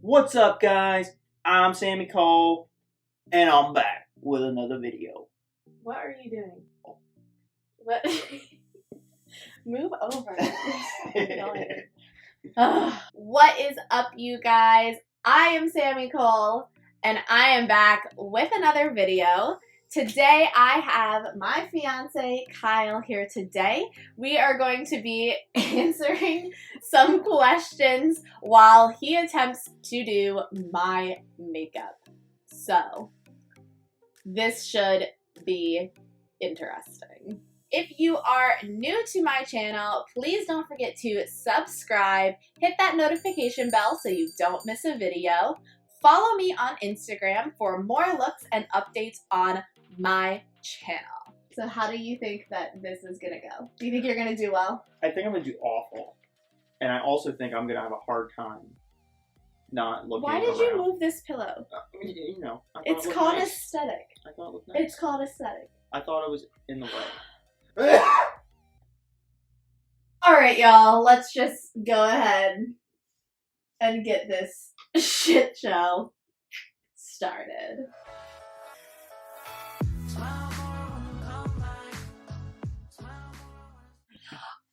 What's up, guys? I'm Samicole, and I'm back with another video. What are you doing? What? Move over. What is up, you guys? I am Samicole, and I am back with another video. Today, I have my fiance, Kyle, here today. We are going to be answering some questions while he attempts to do my makeup. So, this should be interesting. If you are new to my channel, please don't forget to subscribe, hit that notification bell so you don't miss a video. Follow me on Instagram for more looks and updates on my channel. So how do you think that this is gonna go? Do you think you're gonna do well? I think I'm gonna do awful, and I also think I'm gonna have a hard time not looking. Why did you move this pillow? You know, It's called nice. aesthetic. I thought it looked nice. It's called aesthetic. I thought it was in the way. Alright, y'all, let's just go ahead and get this shit show started.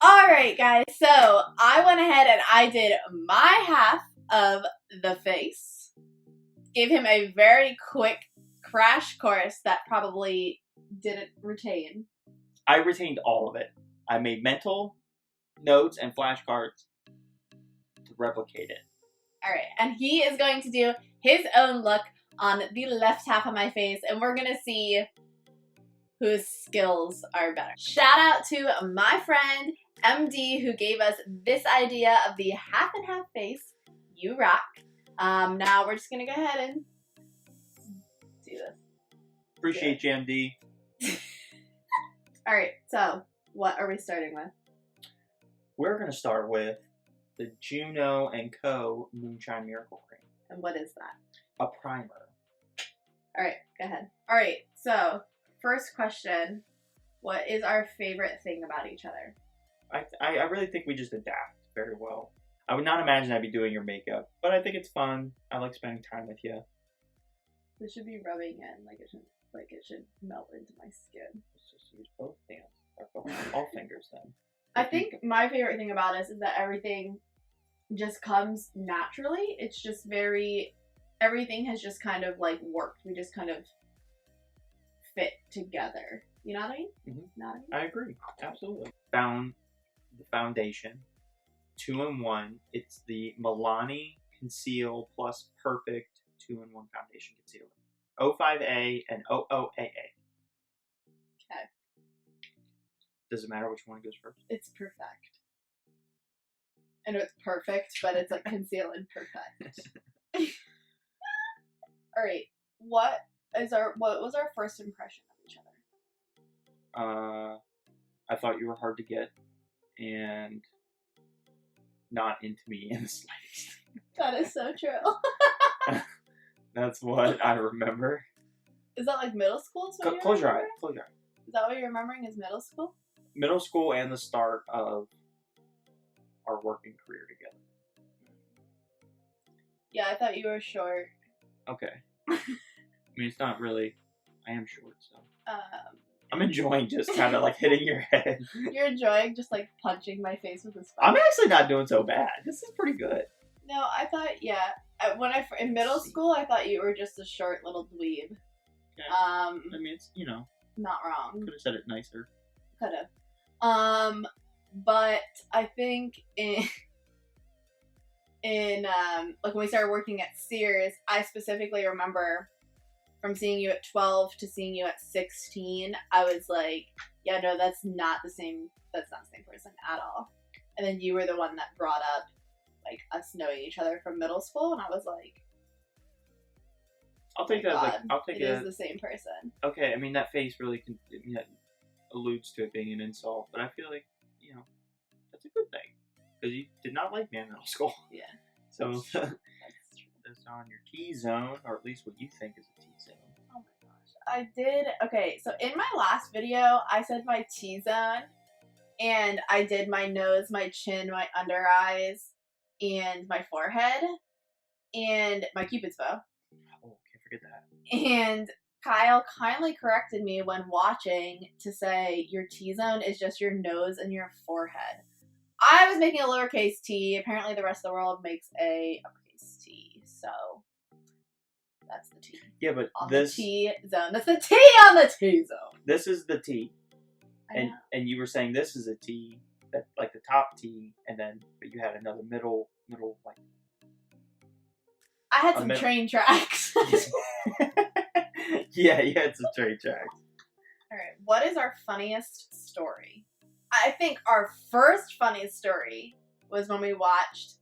Alright, guys, so I went ahead and I did my half of the face. Gave him a very quick crash course that probably didn't retain. I retained all of it. I made mental notes and flashcards to replicate it. Alright, and he is going to do his own look on the left half of my face, and we're gonna see whose skills are better. Shout out to my friend MD who gave us this idea of the half and half face. You rock. Now we're just gonna go ahead and do this. Appreciate you, MD. Alright, so what are we starting with? We're gonna start with the Juno and Co. Moonshine Miracle Cream. And what is that? A primer. Alright, go ahead. Alright, so first question. What is our favorite thing about each other? I really think we just adapt very well. I would not imagine I'd be doing your makeup, but I think it's fun. I like spending time with you. This should be rubbing in, like it should melt into my skin. Let's just use both hands. Or both, all fingers then. I think my favorite thing about us is that everything just comes naturally. It's just everything has just kind of like worked. We just kind of fit together. You know what I mean? Mm-hmm. Know what I mean? I agree. Absolutely. Found the foundation. 2-in-1. It's the Milani Conceal Plus Perfect 2-in-1 Foundation Concealer. 05A and 00AA. Okay. Does it matter which one goes first? It's perfect. I know it's perfect, but it's like conceal and perfect. Alright. What was our first impression of each other? I thought you were hard to get and not into me in the slightest. That is so true. That's what I remember. Is that like middle school? Close your eyes. Close your eyes. Is that what you're remembering is middle school? Middle school and the start of our working career together. Yeah, I thought you were short. Okay. I mean, it's not really. I am short, so. I'm enjoying just kind of like hitting your head. You're enjoying just like punching my face with this. I'm actually not doing so bad. This is pretty good. No, I thought, yeah. In middle school, I thought you were just a short little dweeb. Okay. I mean, it's, not wrong. Could have said it nicer. Could have. But I think like when we started working at Sears, I specifically remember from seeing you at 12 to seeing you at 16, I was like, yeah, no, that's not the same person at all. And then you were the one that brought up like us knowing each other from middle school, and I was like, I'll take that. I'll take it. It is the same person. Okay, I mean that face really that alludes to it being an insult, but I feel like that's a good thing because you did not like me in middle school. Yeah. So that's true. that's on your T zone, or at least what you think is a T zone. Oh my gosh, I did. Okay, so in my last video, I said my T zone, and I did my nose, my chin, my under eyes, and my forehead. and my Cupid's bow. Oh, can't forget that. And Kyle kindly corrected me when watching to say your T-zone is just your nose and your forehead. I was making a lowercase t. Apparently the rest of the world makes a uppercase T. So that's the T. Yeah, but on this... the T-zone. That's the T on the T-zone. This is the T. And you were saying this is a T, that like the top T, and then but you had another middle like. I had some train tracks. Yeah, you had some train tracks. All right, what is our funniest story? I think our first funniest story was when we watched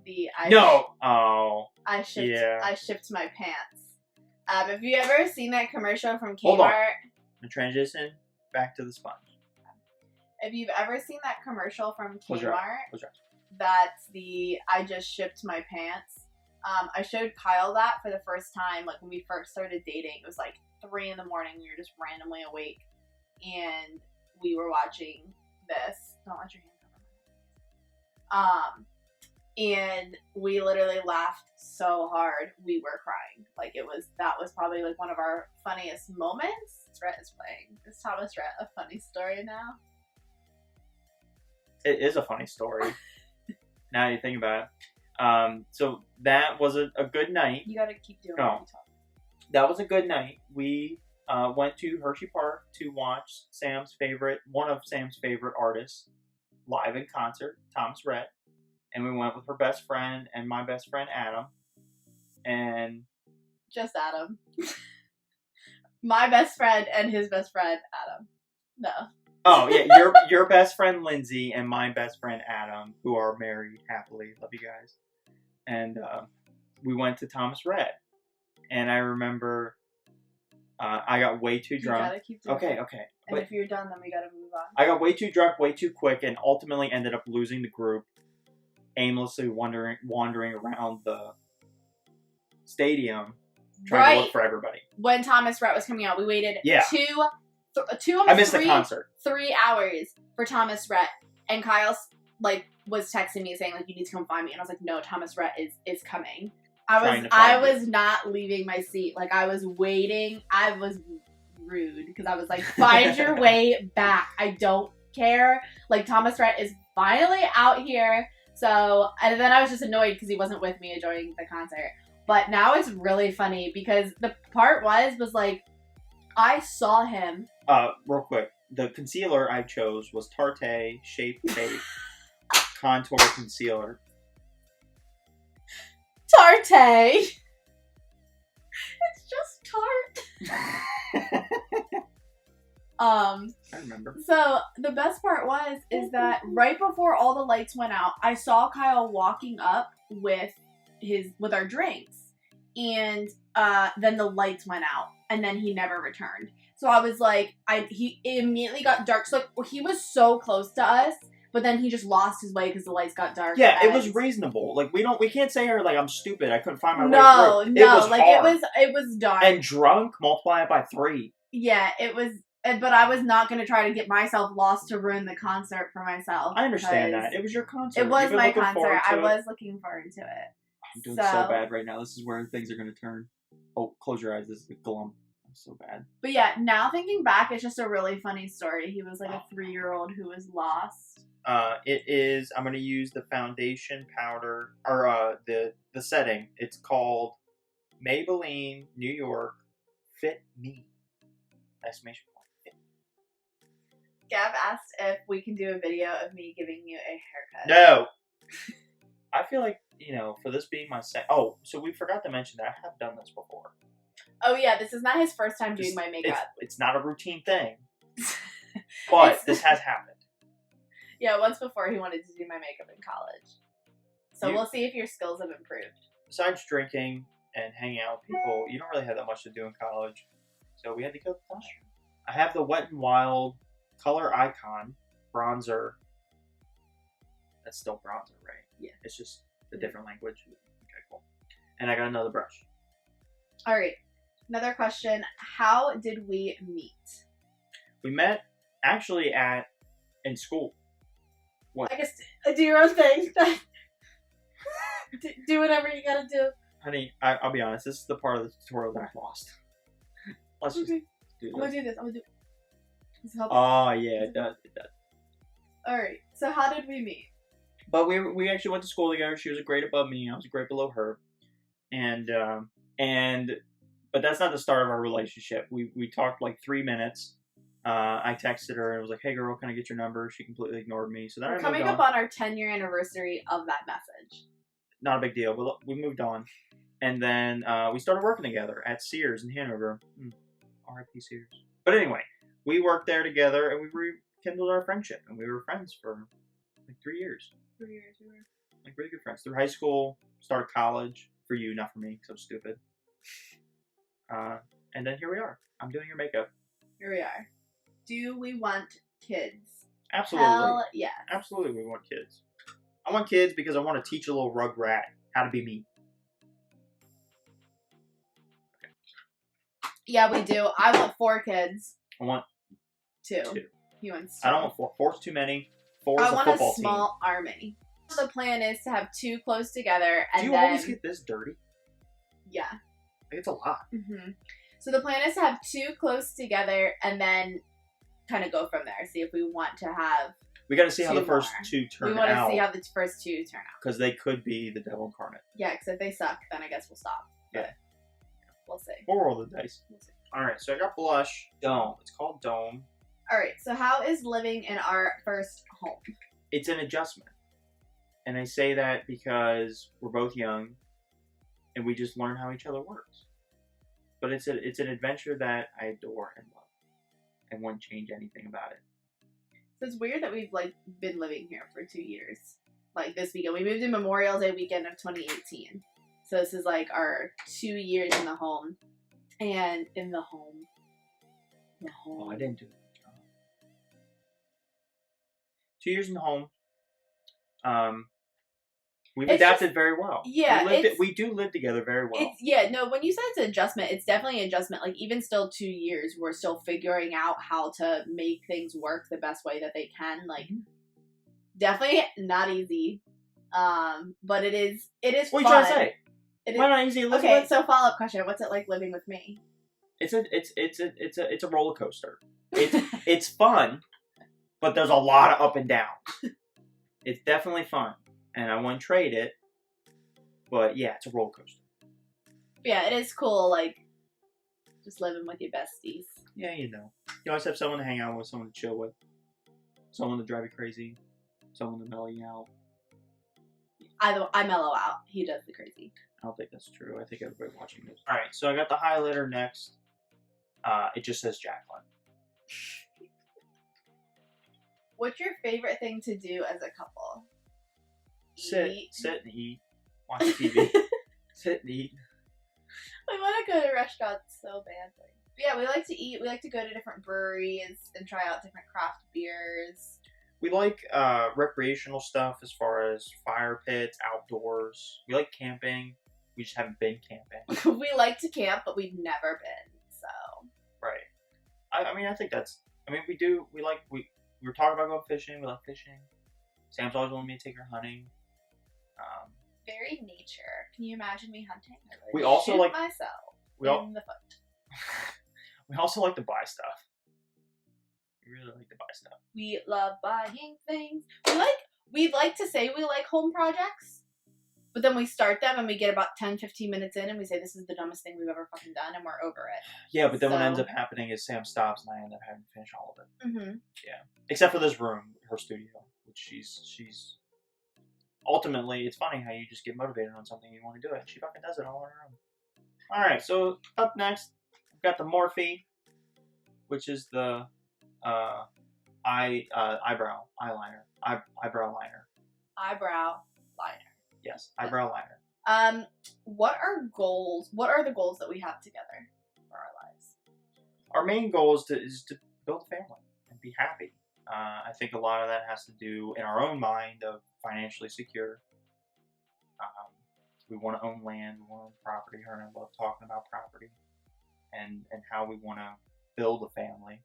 the. I shipped my pants. Have you ever seen that commercial from Kmart? Hold on. The transition back to the sponge. If you've ever seen that commercial from Kmart, Close that's the I just shipped my pants. I showed Kyle that for the first time, like when we first started dating. It was like 3 a.m. We were just randomly awake, and we were watching this. Don't let your hand cover my and we literally laughed so hard we were crying. Like that was probably like one of our funniest moments. Rhett is playing. Is Thomas Rhett a funny story now? It is a funny story. Now you think about it. So that was a good night. You gotta keep doing what you talk. That was a good night. We went to Hershey Park to watch one of Sam's favorite artists live in concert, Thomas Rhett. And we went with her best friend and my best friend Adam. And just Adam. My best friend and his best friend Adam. No. Oh yeah, your best friend Lindsay and my best friend Adam, who are married happily. Love you guys. And we went to Thomas Rhett. And I remember I got way too drunk. You gotta keep doing it. Okay. And if you're done, then we gotta move on. I got way too drunk, way too quick, and ultimately ended up losing the group, aimlessly wandering around the stadium, trying to look for everybody. When Thomas Rhett was coming out, we waited I missed the concert. 3 hours for Thomas Rhett, and Kyle was texting me saying you need to come find me, and I was like, no, Thomas Rhett is coming. I was not leaving my seat. I was waiting. I was rude because I was like, find your way back. I don't care. Thomas Rhett is finally out here. So, and then I was just annoyed because he wasn't with me enjoying the concert. But now it's really funny because the part was I saw him. Real quick. The concealer I chose was Tarte Shape Tape Contour Concealer. Tarte! It's just Tarte. I remember. So the best part is that right before all the lights went out, I saw Kyle walking up with our drinks, and then the lights went out, and then he never returned. So I was he immediately got dark. So he was so close to us, but then he just lost his way because the lights got dark. Yeah, it was reasonable. We can't say her I'm stupid. I couldn't find my way through. No, it was dark and drunk. Multiply it by 3. Yeah, it was. But I was not going to try to get myself lost to ruin the concert for myself. I understand that. It was your concert. It was my concert. I was looking forward to it. I'm doing so bad right now. This is where things are going to turn. Oh, close your eyes. This is a glum. I'm so bad. But yeah, now thinking back, it's just a really funny story. He was a 3-year-old who was lost. It is, I'm going to use the foundation powder, or the setting. It's called Maybelline New York Fit Me. Exclamation point. Gab asked if we can do a video of me giving you a haircut. No! I feel for this being my second... Oh, so we forgot to mention that I have done this before. Oh yeah, this is not his first time doing my makeup. It's not a routine thing. But this has happened. Yeah, once before he wanted to do my makeup in college. So we'll see if your skills have improved. Besides drinking and hanging out with people, you don't really have that much to do in college. So we had to go to college. I have the Wet n Wild Color Icon bronzer. That's still bronzer, right? Yeah. It's just a different language. Okay, cool. And I got another brush. All right. Another question. How did we meet? We met actually in school. What? I guess do your own thing. Do whatever you gotta do. Honey, I'll be honest. This is the part of the tutorial that I lost. Let's just do this. I'm gonna do this. I'm gonna do it. Oh, yeah, it does. It does. Alright, so how did we meet? But we actually went to school together. She was a grade above me. I was a grade below her. But that's not the start of our relationship. We talked like 3 minutes. I texted her and was like, "Hey girl, can I get your number?" She completely ignored me. So then We're coming up on our 10-year anniversary of that message. Not a big deal, but we moved on. And then we started working together at Sears in Hanover. R.I.P. Sears. But anyway, we worked there together and we rekindled our friendship. And we were friends for like 3 years. 3 years, we were. Like really good friends. Through high school, started college. For you, not for me, because I'm stupid. And then here we are. I'm doing your makeup. Here we are. Do we want kids? Absolutely. Hell yes. Absolutely, we want kids. I want kids because I want to teach a little rugrat how to be me. Yeah, we do. I want 4 kids. I want 2. 2. He wants 2. I don't want 4. 4's too many. 4's I a want football a small army. The plan is to have 2 close together, and Do you then always get this dirty? yeah, Like, it's a lot. So the plan is to have 2 close together, and then kind of go from there. See if we want to have. We got to see how 2 the first more. 2 turn out. We want to see how the first 2 turn out. Because they could be the devil incarnate. Yeah, because if they suck, then I guess we'll stop. Yeah. But we'll see. We'll roll the dice. We'll see. Alright, so I got blush. Dome. It's called Dome. All right. So how is living in our first home? It's an adjustment. And I say that because we're both young and we just learn how each other works. But it's an adventure that I adore and love. I wouldn't change anything about it. So it's weird that we've like been living here for 2 years. Like this weekend. We moved in Memorial Day weekend of 2018. So this is like our 2 years in the home. And in the home. The home. Oh, I didn't do that. 2 years in the home. We've adapted very well. Yeah, we do live together very well. When you say it's an adjustment, it's definitely an adjustment. Like even still 2 years, we're still figuring out how to make things work the best way that they can. Like definitely not easy. But it is What fun. are you trying to say? Why not easy to live Okay, with? so follow-up question. What's it like living with me? It's a roller coaster. It's fun, but there's a lot of up and downs. It's definitely fun. And I wouldn't trade it, but yeah, it's a roller coaster. Yeah, it is cool, like, just living with your besties. Yeah, you know. You always have someone to hang out with, someone to chill with, someone to drive you crazy, someone to mellow you out. I mellow out. He does the crazy. I don't think that's true. I think everybody watching this. Alright, so I got the highlighter next. It just says Jaclyn. What's your favorite thing to do as a couple? Sit and eat. Watch TV. Sit and eat. I want to go to restaurants so badly. But yeah, we like to eat. We like to go to different breweries and try out different craft beers. We like recreational stuff as far as fire pits, outdoors. We like camping. We just haven't been camping. We like to camp, but we've never been, so. Right. I mean, I think that's... I mean, we were talking about going fishing. We love fishing. Sam's always wanted me to take her hunting. Very nature. Can you imagine me hunting? I would we also shoot like myself in the foot. We also like to buy stuff. We really like to buy stuff. We love buying things. We like to say we like home projects, but then we start them and we get about 10-15 minutes in and we say this is the dumbest thing we've ever fucking done and we're over it. Yeah, but then what ends up happening is Sam stops and I end up having to finish all of it. Mm-hmm. Yeah. Except for this room, her studio, which she's ultimately, it's funny how you just get motivated on something and you want to do it. She fucking does it all on her own. Alright, so up next, we've got the Morphe, which is the eyebrow liner. Eyebrow liner. Yes, eyebrow liner. What are goals? What are the goals that we have together for our lives? Our main goal is to build a family and be happy. I think a lot of that has to do in our own mind of financially secure. We want to own land, we want to own property. Her and I love talking about property and how we want to build a family.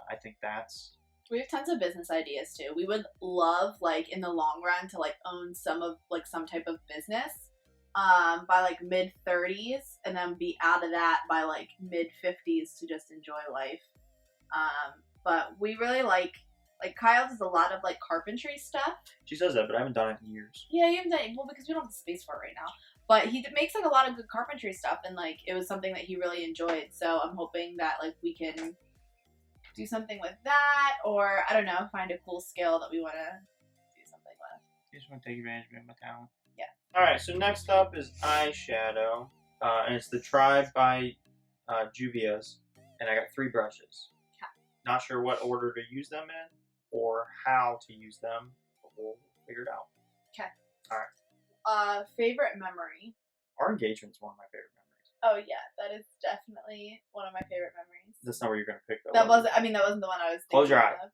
I think that's We have tons of business ideas too. We would love, like, in the long run to, like, own some type of business by, like, mid-30s, and then be out of that by, like, mid-50s to just enjoy life. But we really like Kyle does a lot of, like, carpentry stuff. She says that, but I haven't done it in years. Yeah, you haven't done it, well, because we don't have the space for it right now. But he makes, like, a lot of good carpentry stuff, and, like, it was something that he really enjoyed. So I'm hoping that, like, we can do something with that, or, I don't know, find a cool skill that we want to do something with. You just want to take advantage of my talent. Yeah. Alright, so next up is eyeshadow. And it's the Tribe by Juvia's. And I got 3 brushes. Okay. Not sure what order to use them in, or how to use them, but we'll figure it out. Okay. Alright. Favorite memory? Our engagement's one of my favorite memories. Oh yeah, that is definitely one of my favorite memories. That's not what you're going to pick, though. That wasn't the one I was thinking Close your eye. of.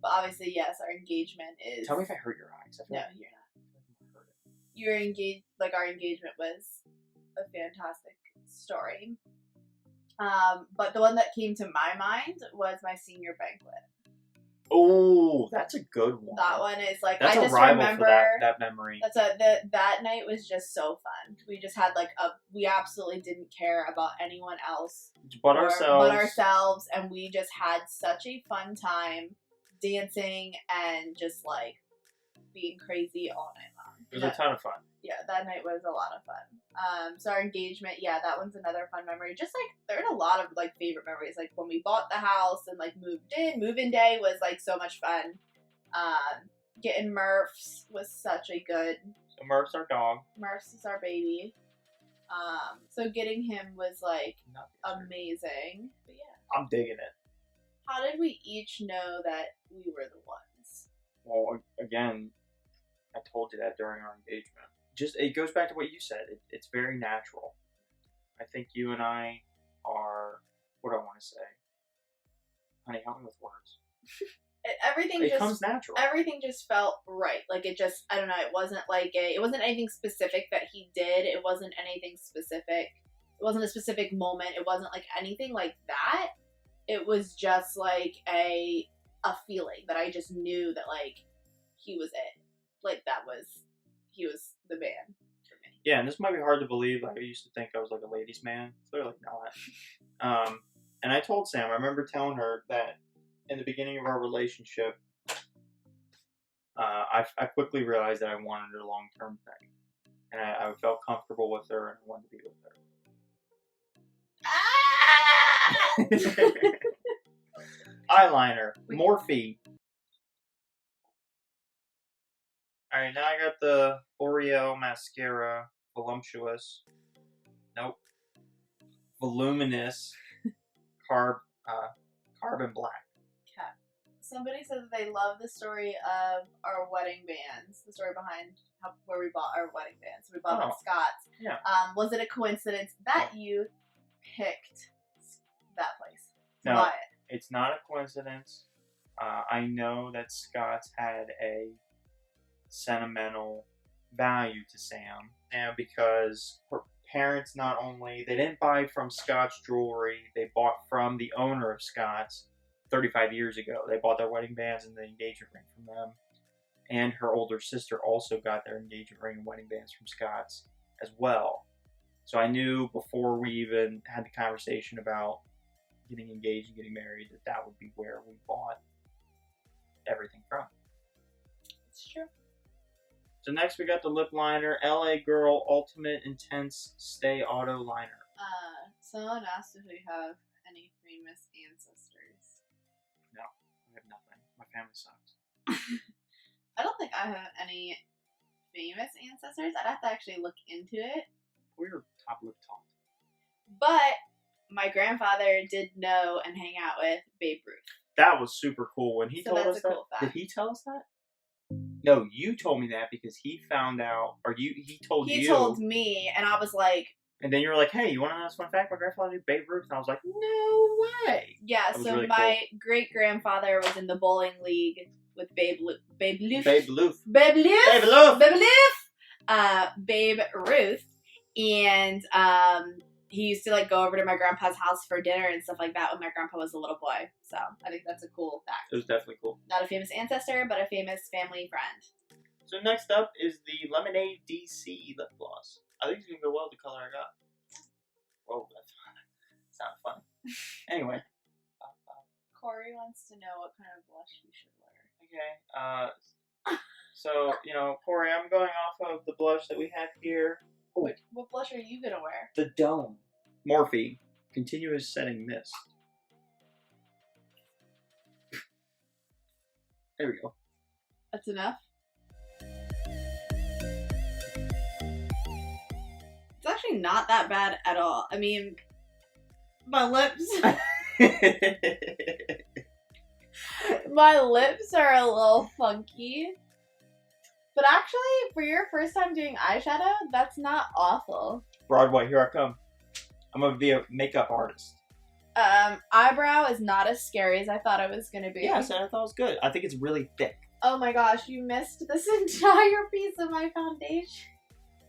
But obviously, yes, our engagement is... Tell me if I hurt your eyes. No, you're not. Your our engagement was a fantastic story. But the one that came to my mind was my senior banquet. Oh, that's a good one. That one is like, that's I just remember for that memory. That night was just so fun. We just had we absolutely didn't care about anyone else but ourselves, and we just had such a fun time dancing and just like being crazy all night long. It was a ton of fun. Yeah, that night was a lot of fun. So our engagement, yeah, that one's another fun memory. Just like there's a lot of like favorite memories. Like when we bought the house and like moved in. Move-in day was like so much fun. Getting Murphs was such a good. So Murph's our dog. Murph's is our baby. So getting him was like amazing. But yeah, I'm digging it. How did we each know that we were the ones? Well, again, I told you that during our engagement. It goes back to what you said. It's very natural. I think you and I are, what do I want to say? Honey, help me with words. It comes natural. Everything just felt right. Like it just, I don't know, it wasn't anything specific that he did. It wasn't anything specific. It wasn't a specific moment. It wasn't like anything like that. It was just like a feeling that I just knew that like he was it. Like he was the man for me. Yeah, and this might be hard to believe. Like I used to think I was like a ladies' man. Clearly not. And I told Sam, I remember telling her that in the beginning of our relationship, I quickly realized that I wanted a long-term thing. And I felt comfortable with her and I wanted to be with her. Eyeliner, Morphe. Alright, now I got the Oreo mascara, voluptuous. Nope. Voluminous carbon black. Okay. Somebody said that they love the story of our wedding bands. The story behind where we bought our wedding bands. We bought them at Scott's. Yeah. Was it a coincidence that you picked that place? No, it's not a coincidence. I know that Scott's had a sentimental value to Sam, and because her parents they didn't buy from Scott's jewelry, they bought from the owner of Scott's 35 years ago. They bought their wedding bands and the engagement ring from them, and her older sister also got their engagement ring and wedding bands from Scott's as well. So I knew before we even had the conversation about getting engaged and getting married that would be where we bought everything from. It's true. So next we got the LipLiner LA Girl Ultimate Intense Stay Auto Liner. Someone asked if we have any famous ancestors. No, I have nothing. My family sucks. I don't think I have any famous ancestors. I'd have to actually look into it. We were top lip taught. But my grandfather did know and hang out with Babe Ruth. That was super cool. When he told us that, cool fact. Did he tell us that? No, you told me that because he found out, or he told you. He told me, and I was like... And then you were like, hey, you want to know this fun fact? My grandfather knew Babe Ruth. And I was like, no way. Yeah, so really my great-grandfather was in the bowling league with Babe Ruth. Babe Ruth. And he used to like go over to my grandpa's house for dinner and stuff like that when my grandpa was a little boy. So I think that's a cool fact. It was definitely cool. Not a famous ancestor, but a famous family friend. So next up is the Lemonade DC lip gloss. I think it's gonna go well with the color I got. Whoa, that sounds funny. Anyway. Corey wants to know what kind of blush you should wear. Okay. So, you know, Corey, I'm going off of the blush that we have here. What blush are you gonna wear? The Dome. Morphe. Continuous Setting Mist. There we go. That's enough? It's actually not that bad at all. I mean, my lips... my lips are a little funky. But actually, for your first time doing eyeshadow, that's not awful. Broadway, here I come. I'm gonna be a makeup artist. Eyebrow is not as scary as I thought it was gonna be. Yeah, so I thought it was good. I think it's really thick. Oh my gosh, you missed this entire piece of my foundation.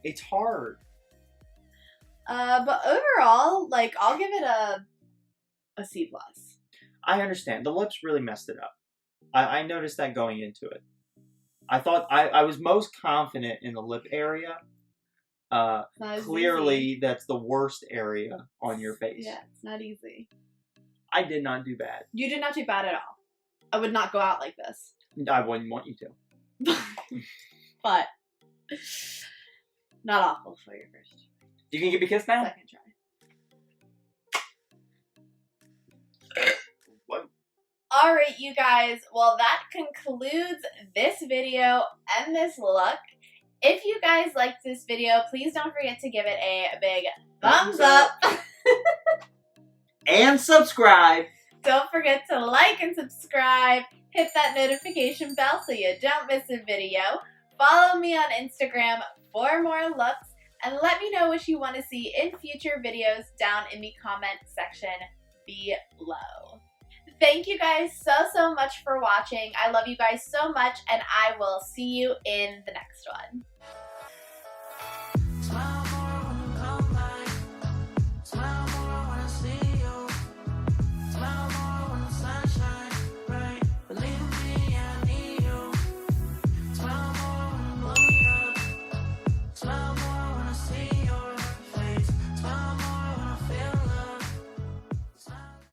It's hard. But overall, like, I'll give it a C+. I understand. The lips really messed it up. I noticed that going into it. I thought I was most confident in the lip area. Clearly, easy. that's the worst area on your face. Yeah, it's not easy. I did not do bad. You did not do bad at all. I would not go out like this. I wouldn't want you to. But not awful for your first try. You can give me a kiss now? Second try. What? Alright, you guys. Well, that concludes this video and this look. If you guys liked this video, please don't forget to give it a big thumbs up. And subscribe. Don't forget to like and subscribe. Hit that notification bell so you don't miss a video. Follow me on Instagram for more looks. And let me know what you want to see in future videos down in the comment section below. Thank you guys so much for watching. I love you guys so much, and I will see you in the next one.